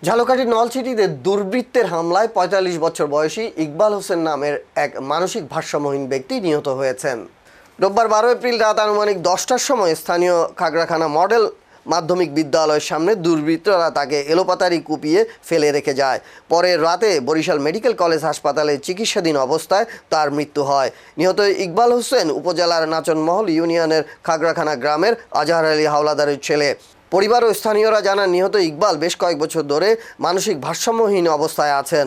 ঝালকাঠির নলছিটিতে দুর্বৃত্তের হামলায় ৪৫ বছর বয়সী ইকবাল হোসেন নামের এক মানসিক ভারসাম্যহীন ব্যক্তি নিহত হয়েছেন। রোববার ১২ এপ্রিল রাত আনুমানিক ১০টার সময় স্থানীয় খাগড়াখানা মডেল মাধ্যমিক বিদ্যালয়ের সামনে দুর্বৃত্তরা তাকে এলোপাতাড়ি কুপিয়ে ফেলে রেখে যায়। পরে রাতে বরিশাল মেডিকেল কলেজ হাসপাতালে চিকিৎসাধীন অবস্থায় তার মৃত্যু হয়। নিহত ইকবাল হোসেন উপজেলার নাচনমহল ইউনিয়নের খাগড়াখানা গ্রামের আজহার আলী হাওলাদারের ছেলে। পরিবার ও স্থানীয়রা জানান, নিহত ইকবাল বেশ কয়েক বছর ধরে মানসিক ভারসাম্যহীন অবস্থায় আছেন।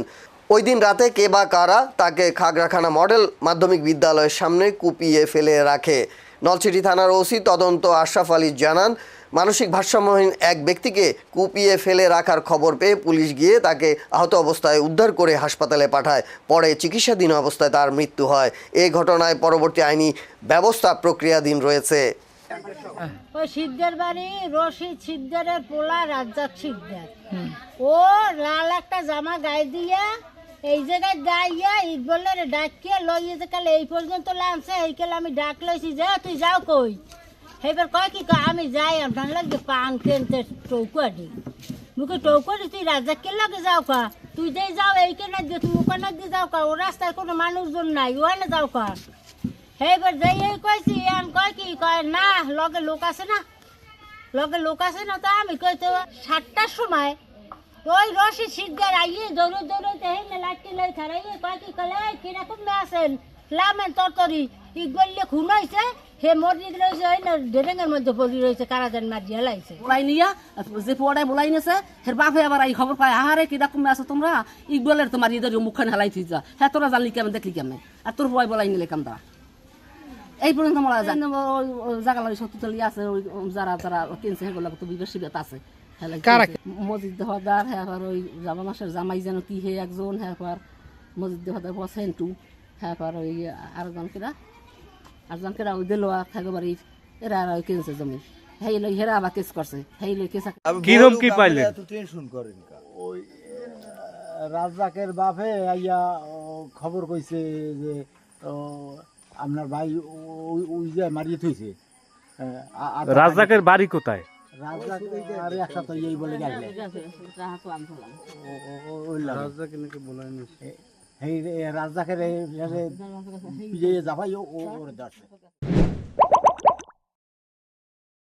ওই দিন রাতে কে বা কারা তাকে খাগড়াখানা মডেল মাধ্যমিক বিদ্যালয়ের সামনে কুপিয়ে ফেলে রাখে। নলছিটি থানার ওসি তদন্ত আশরাফ আলী জানান, মানসিক ভারসাম্যহীন এক ব্যক্তিকে কুপিয়ে ফেলে রাখার খবর পেয়ে পুলিশ গিয়ে তাকে আহত অবস্থায় উদ্ধার করে হাসপাতালে পাঠায়। পরে চিকিৎসাধীন অবস্থায় তার মৃত্যু হয়। এই ঘটনায় পরবর্তী আইনি ব্যবস্থা প্রক্রিয়াধীন রয়েছে। ওই সিদ্ধার বাড়ি রশিদ সিদ্ধারের পোলা রাজ্জাক সিদ্ধার, ও লাল একটা জামা গায়ে দিয়া এই জায়গায় দাইয়া ইকবলের ডাকিয়া লইয়ে যে কালে এই পর্যন্ত লানছে, এই কালে আমি ডাক লইছি যে তুই যাও কই, এবার কয় কি আমি যাই আপনার লাগবে পান কেনতে টৌকুয়াটি মুখে টৌকুয়াটি তুই রাজ্জাককে লাগে যাও কা, তুই যে যাও এই কেনা দিয়ে তুমি ওখানে দিয়ে যাও কা, ও রাস্তায় কোনো মানুষজন নাই ওখানে যাও কা। এইবার যাই এই কইছি আন কয় কি কয় না লগে লোক আছে না, লগে লোক আছে না। তা আমি কইতে 7টার সময় ওই রশি সিদ্ধার আইয়ে দৌড়ে দৌড়াইতে হেই না লাঠি লই খারাইয়ে কয় কি কলে কিরকম মে আছেন লামেন তরতরি ইকবললে খুন হইছে, হে মরি রয়েছে ওই না ডেরেঙ্গের মধ্যে পড়ি রয়েছে, কারাজান মারিয়া লাইছে বলাই নিয়া যে পোড়ায় বলাই নেছে হের বাপে আবার এই খবর পায়, আহারে কিরকম আছে তোমরা ইকবলের তোমার ইদের মুখখান হেলাই থুই যা, হ্যাঁ তোরা জানলি কেমন দেখলি কেমন, আর তোর বয় বলাই নিলে কামদা এই পর্যন্ত মরা যায় জাগালারি সত্যি চলি আছে। ওই যারা যারা কিনছে সেগুলো তো বেশি বেত আছে। মসজিদ দেহদার, হ্যাঁ ওই জামা মাসের জামাই যেন কি হে একজন, হ্যাঁ মসজিদ দেহদার সেন্টু, হ্যাঁ ওই আরজন কেরা ওই দেলোয়া থাকে বাড়ির, এরা ওই কিনছে জমি, হেই লই হেরা আবার কেস করছে, হেই লই কেস কিরম কি পাইলেন? টেনশন করেন ওই রাজ্জাকের বাপে আইয়া খবর কইছে যে আপনার ভাই ওই যে মারিয়ে থইছে। রাজ্জাকের বাড়ি কোথায়? রাজ্জাক আর এক সপ্তাহ এই বলে গেছে রাজ্জাকের যাবাই ও ওর দাস।